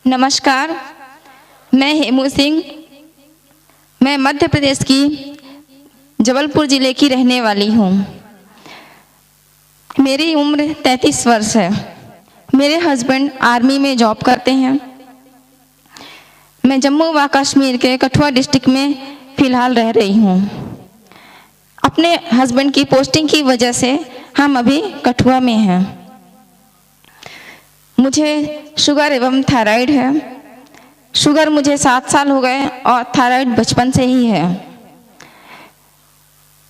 नमस्कार, मैं हेमू सिंह। मैं मध्य प्रदेश की जबलपुर ज़िले की रहने वाली हूँ। मेरी उम्र 33 वर्ष है। मेरे हस्बैंड आर्मी में जॉब करते हैं। मैं जम्मू व कश्मीर के कठुआ डिस्ट्रिक्ट में फ़िलहाल रह रही हूँ। अपने हस्बैंड की पोस्टिंग की वजह से हम अभी कठुआ में हैं। मुझे शुगर एवं थायराइड है। शुगर मुझे 7 साल हो गए और थायराइड बचपन से ही है।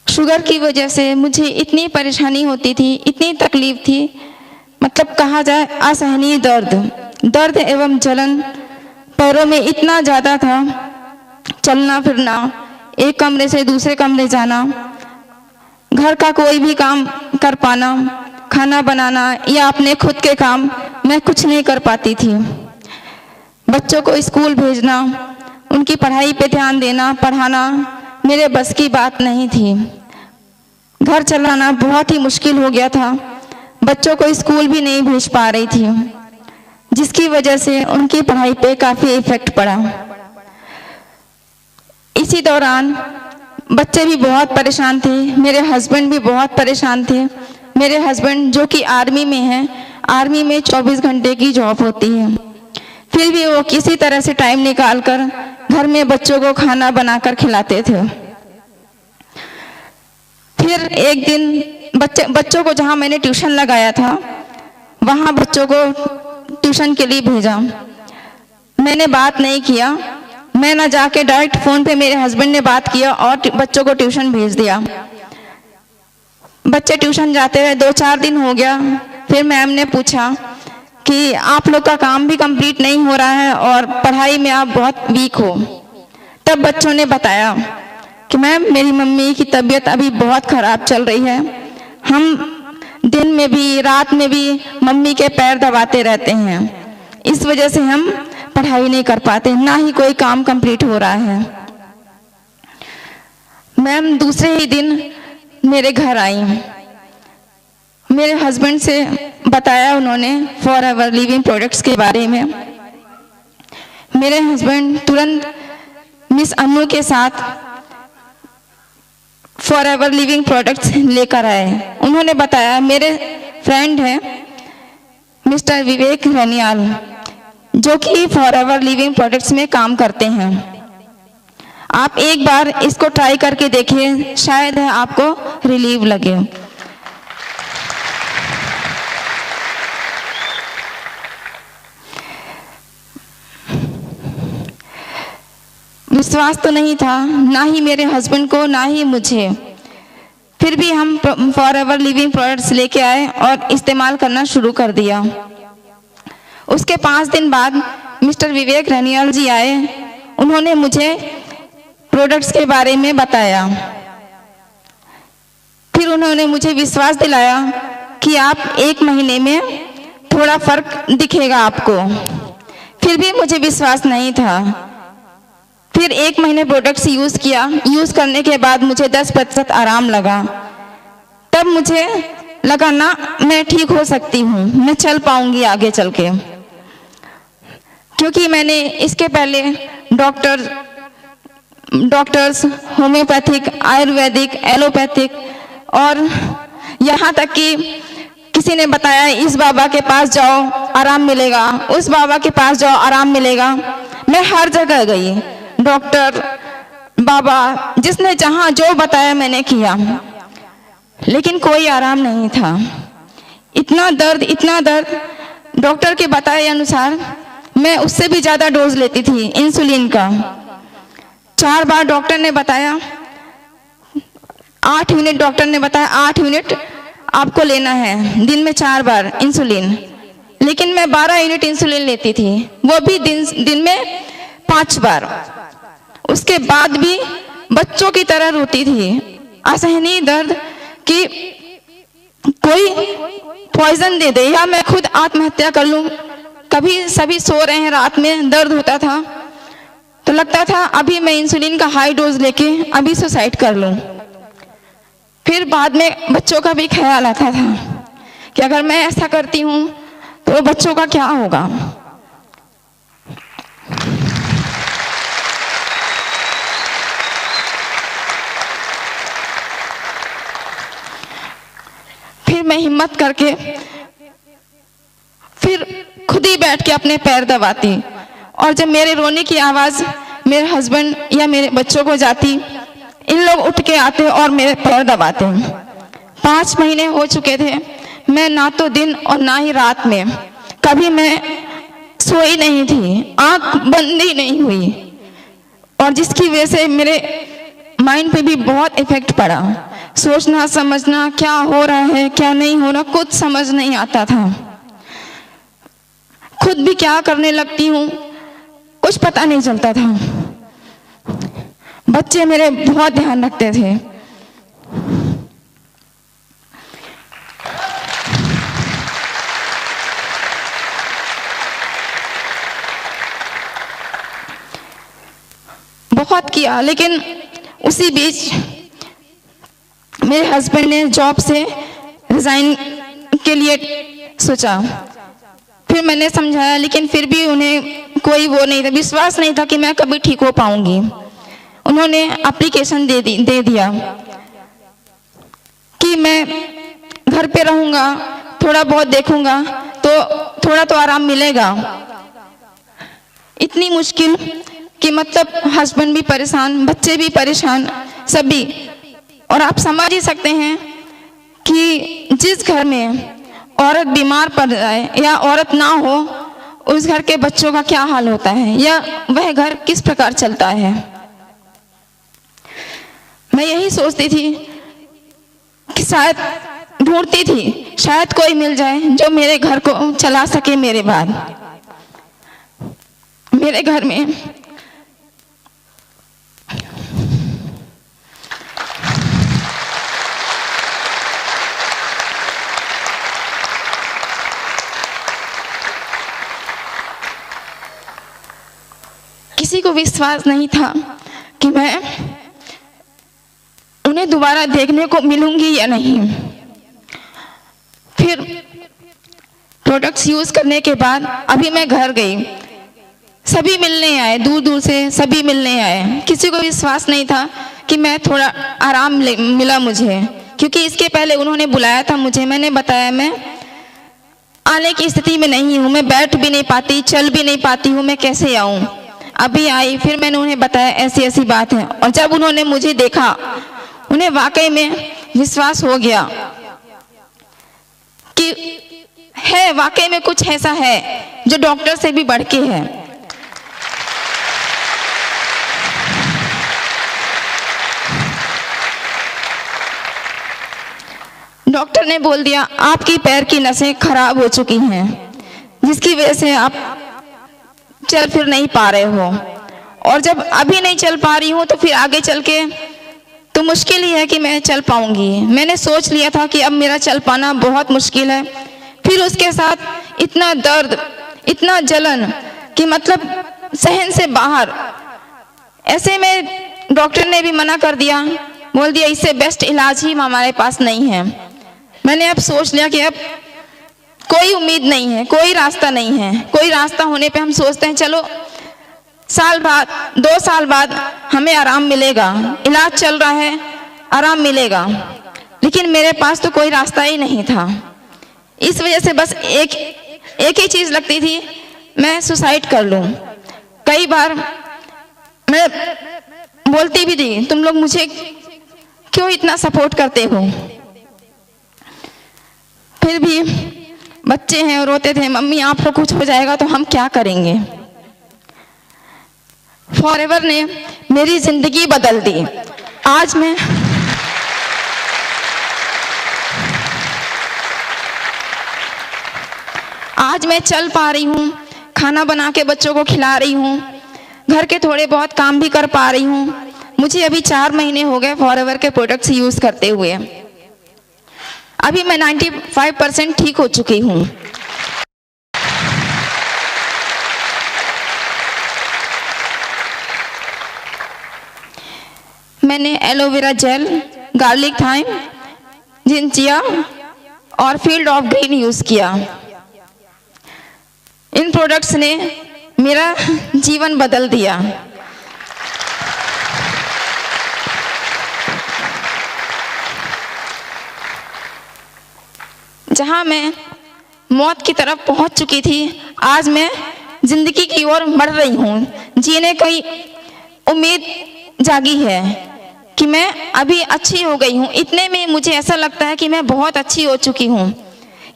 शुगर की वजह से मुझे इतनी परेशानी होती थी, इतनी तकलीफ थी, मतलब कहा जाए असहनीय दर्द एवं जलन पैरों में इतना ज़्यादा था। चलना फिरना, एक कमरे से दूसरे कमरे जाना, घर का कोई भी काम कर पाना, खाना बनाना या अपने खुद के काम मैं कुछ नहीं कर पाती थी। बच्चों को स्कूल भेजना, उनकी पढ़ाई पे ध्यान देना, पढ़ाना मेरे बस की बात नहीं थी। घर चलाना बहुत ही मुश्किल हो गया था। बच्चों को स्कूल भी नहीं भेज पा रही थी, जिसकी वजह से उनकी पढ़ाई पे काफ़ी इफेक्ट पड़ा। इसी दौरान बच्चे भी बहुत परेशान थे, मेरे हस्बैंड भी बहुत परेशान थे। मेरे हस्बैंड जो कि आर्मी में हैं, आर्मी में 24 घंटे की जॉब होती है, फिर भी वो किसी तरह से टाइम निकाल कर घर में बच्चों को खाना बनाकर खिलाते थे। फिर एक दिन बच्चों को जहाँ मैंने ट्यूशन लगाया था, वहाँ बच्चों को ट्यूशन के लिए भेजा। मैंने बात नहीं किया, मैं ना जाके डायरेक्ट फ़ोन पे मेरे हस्बैंड ने बात किया और बच्चों को ट्यूशन भेज दिया। बच्चे ट्यूशन जाते रहे, 2-4 दिन हो गया। फिर मैम ने पूछा कि आप लोग का काम भी कंप्लीट नहीं हो रहा है और पढ़ाई में आप बहुत वीक हो। तब बच्चों ने बताया कि मैम मेरी मम्मी की तबीयत अभी बहुत ख़राब चल रही है। हम दिन में भी रात में भी मम्मी के पैर दबाते रहते हैं, इस वजह से हम पढ़ाई नहीं कर पाते, ना ही कोई काम कंप्लीट हो रहा है। मैम दूसरे ही दिन मेरे घर आई। मेरे हस्बैंड से बताया उन्होंने फॉरएवर लिविंग प्रोडक्ट्स के बारे में। मेरे हस्बैंड तुरंत मिस अनु के साथ फॉरएवर लिविंग प्रोडक्ट्स लेकर आए। उन्होंने बताया, मेरे फ्रेंड हैं मिस्टर विवेक रनियाल, जो कि फॉरएवर लिविंग प्रोडक्ट्स में काम करते हैं। आप एक बार इसको ट्राई करके देखिए, शायद आपको रिलीव लगे। विश्वास तो नहीं था, ना ही मेरे हस्बैंड को, ना ही मुझे। फिर भी हम फॉरएवर लिविंग प्रोडक्ट्स लेके आए और इस्तेमाल करना शुरू कर दिया। उसके 5 दिन बाद मिस्टर विवेक रनियाल जी आए। उन्होंने मुझे प्रोडक्ट्स के बारे में बताया। फिर उन्होंने मुझे विश्वास दिलाया कि आप 1 महीने में थोड़ा फर्क दिखेगा आपको। फिर भी मुझे विश्वास नहीं था। फिर 1 महीने प्रोडक्ट्स यूज़ किया। यूज़ करने के बाद मुझे 10% आराम लगा। तब मुझे लगा ना, मैं ठीक हो सकती हूँ, मैं चल पाऊंगी आगे चल के। क्योंकि मैंने इसके पहले डॉक्टर्स होम्योपैथिक, आयुर्वेदिक, एलोपैथिक और यहाँ तक कि किसी ने बताया इस बाबा के पास जाओ आराम मिलेगा, उस बाबा के पास जाओ आराम मिलेगा। मैं हर जगह गई, डॉक्टर, बाबा, जिसने जहाँ जो बताया मैंने किया, लेकिन कोई आराम नहीं था। इतना दर्द। डॉक्टर के बताए अनुसार मैं उससे भी ज़्यादा डोज लेती थी इंसुलिन का। 4 बार डॉक्टर ने बताया, 8 यूनिट डॉक्टर ने बताया 8 यूनिट आपको लेना है, दिन में 4 बार इंसुलिन। लेकिन मैं 12 यूनिट इंसुलिन लेती थी, वो भी दिन में 5 बार। उसके बाद भी बच्चों की तरह रोती थी। असहनीय दर्द कि कोई पॉइजन दे दे या मैं खुद आत्महत्या कर लूं। कभी सभी सो रहे हैं, रात में दर्द होता था तो लगता था अभी मैं इंसुलिन का हाई डोज लेके अभी सुसाइड कर लूं। फिर बाद में बच्चों का भी ख्याल आता था कि अगर मैं ऐसा करती हूँ तो बच्चों का क्या होगा। हिम्मत करके फिर खुद ही बैठ के अपने पैर दबाती, और जब मेरे रोने की आवाज़ मेरे हस्बैंड या मेरे बच्चों को जाती, इन लोग उठ के आते और मेरे पैर दबाते। 5 महीने हो चुके थे, मैं ना तो दिन और ना ही रात में कभी मैं सोई नहीं थी, आंख बंद ही नहीं हुई, और जिसकी वजह से मेरे माइंड पे भी बहुत इफेक्ट पड़ा। सोचना समझना क्या हो रहा है क्या नहीं हो रहा कुछ समझ नहीं आता था। खुद भी क्या करने लगती हूँ कुछ पता नहीं चलता था। बच्चे मेरे बहुत ध्यान रखते थे। बहुत किया, लेकिन उसी बीच मेरे हस्बैंड ने जॉब से रिजाइन के लिए सोचा। फिर मैंने समझाया, लेकिन फिर भी उन्हें कोई वो नहीं था, विश्वास नहीं था कि मैं कभी ठीक हो पाऊंगी। उन्होंने एप्लीकेशन दे दिया कि मैं घर पे रहूंगा, थोड़ा बहुत देखूंगा तो थोड़ा तो आराम मिलेगा। इतनी मुश्किल कि मतलब हस्बैंड भी परेशान, बच्चे भी परेशान, सभी। और आप समझ ही सकते हैं कि जिस घर में औरत बीमार पड़ जाए या औरत ना हो, उस घर के बच्चों का क्या हाल होता है या वह घर किस प्रकार चलता है। मैं यही सोचती थी कि शायद ढूंढती थी, शायद कोई मिल जाए जो मेरे घर को चला सके। मेरे बाद मेरे घर में किसी को विश्वास नहीं था कि मैं उन्हें दोबारा देखने को मिलूंगी या नहीं। फिर प्रोडक्ट्स यूज करने के बाद अभी मैं घर गई, सभी मिलने आए, दूर दूर से सभी मिलने आए। किसी को विश्वास नहीं था कि मैं थोड़ा आराम मिला मुझे, क्योंकि इसके पहले उन्होंने बुलाया था मुझे। मैंने बताया मैं आने की स्थिति में नहीं हूँ, मैं बैठ भी नहीं पाती, चल भी नहीं पाती हूँ, मैं कैसे आऊँ। अभी आई, फिर मैंने उन्हें बताया ऐसी ऐसी बात है, और जब उन्होंने मुझे देखा उन्हें वाकई में विश्वास हो गया कि है, वाकई में कुछ ऐसा है जो डॉक्टर से भी बढ़ के है। डॉक्टर ने बोल दिया आपकी पैर की नसें खराब हो चुकी हैं, जिसकी वजह से आप चल फिर नहीं पा रहे हो, और जब अभी नहीं चल पा रही हूँ तो फिर आगे चल के तो मुश्किल ही है कि मैं चल पाऊंगी। मैंने सोच लिया था कि अब मेरा चल पाना बहुत मुश्किल है। फिर उसके साथ इतना दर्द, इतना जलन कि मतलब सहन से बाहर। ऐसे में डॉक्टर ने भी मना कर दिया, बोल दिया इससे बेस्ट इलाज ही हमारे पास नहीं है। मैंने अब सोच लिया कि अब कोई उम्मीद नहीं है, कोई रास्ता नहीं है। कोई रास्ता होने पे हम सोचते हैं चलो साल बाद 2 साल बाद हमें आराम मिलेगा, इलाज चल रहा है आराम मिलेगा, लेकिन मेरे पास तो कोई रास्ता ही नहीं था। इस वजह से बस एक ही चीज लगती थी, मैं सुसाइड कर लूं। कई बार मैं बोलती भी थी तुम लोग मुझे क्यों इतना सपोर्ट करते हो, फिर भी बच्चे हैं रोते थे मम्मी आपको कुछ हो जाएगा तो हम क्या करेंगे। फॉरएवर ने मेरी जिंदगी बदल दी। आज मैं चल पा रही हूँ, खाना बना के बच्चों को खिला रही हूँ, घर के थोड़े बहुत काम भी कर पा रही हूँ। मुझे अभी 4 महीने हो गए फॉरएवर के प्रोडक्ट्स यूज करते हुए। अभी मैं 95% ठीक हो चुकी हूँ। मैंने एलोवेरा जेल, गार्लिक थाइम, जिंचिया और फील्ड ऑफ ग्रीन यूज किया। इन प्रोडक्ट्स ने मेरा जीवन बदल दिया। जहां मैं मौत की तरफ पहुंच चुकी थी, आज मैं जिंदगी की ओर बढ़ रही हूं। जीने की उम्मीद जागी है कि मैं अभी अच्छी हो गई हूं। इतने में मुझे ऐसा लगता है कि मैं बहुत अच्छी हो चुकी हूं।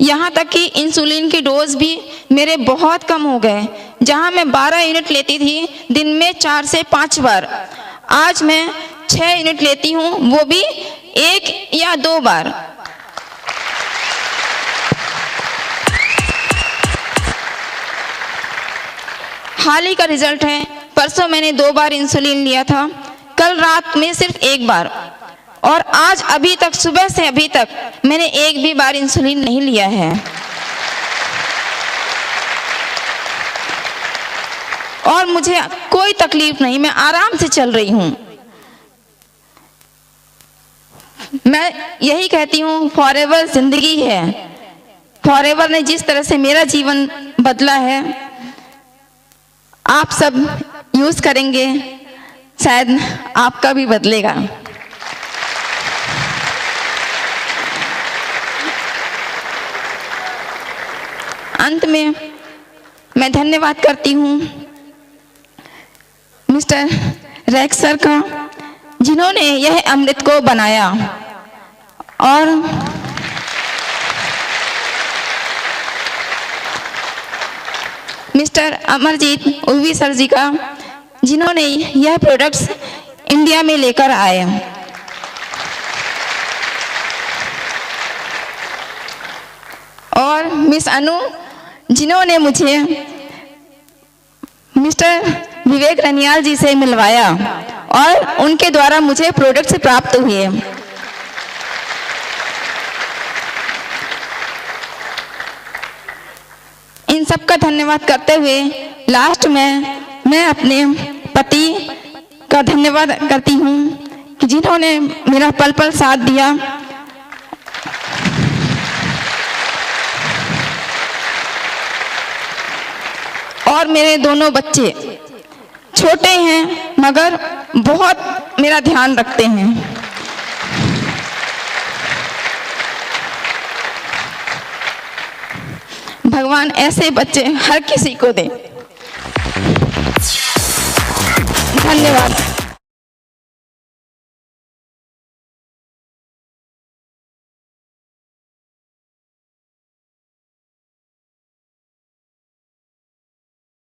यहाँ तक कि इंसुलिन की डोज भी मेरे बहुत कम हो गए। जहाँ मैं 12 यूनिट लेती थी दिन में 4 से 5 बार, आज मैं 6 यूनिट लेती हूँ, वो भी 1 या 2 बार। हाल ही का रिजल्ट है, परसों मैंने 2 बार इंसुलिन लिया था, कल रात में सिर्फ 1 बार, और आज अभी तक सुबह से अभी तक मैंने 1 भी बार इंसुलिन नहीं लिया है। और मुझे कोई तकलीफ नहीं, मैं आराम से चल रही हूँ। मैं यही कहती हूँ, फॉरएवर जिंदगी है। फॉरएवर ने जिस तरह से मेरा जीवन बदला है, आप सब यूज करेंगे, शायद आपका भी बदलेगा। अंत में मैं धन्यवाद करती हूँ मिस्टर रैक सर का, जिन्होंने यह अमृत को बनाया, और मिस्टर अमरजीत उर्वी सर जी का, जिन्होंने यह प्रोडक्ट्स इंडिया में लेकर आए, और मिस अनु, जिन्होंने मुझे मिस्टर विवेक रनियाल जी से मिलवाया और उनके द्वारा मुझे प्रोडक्ट्स प्राप्त हुए। इन सब का धन्यवाद करते हुए लास्ट में मैं अपने पति का धन्यवाद करती हूँ कि जिन्होंने मेरा पल पल साथ दिया। और मेरे दोनों बच्चे छोटे हैं मगर बहुत मेरा ध्यान रखते हैं। भगवान ऐसे बच्चे हर किसी को दे। धन्यवाद।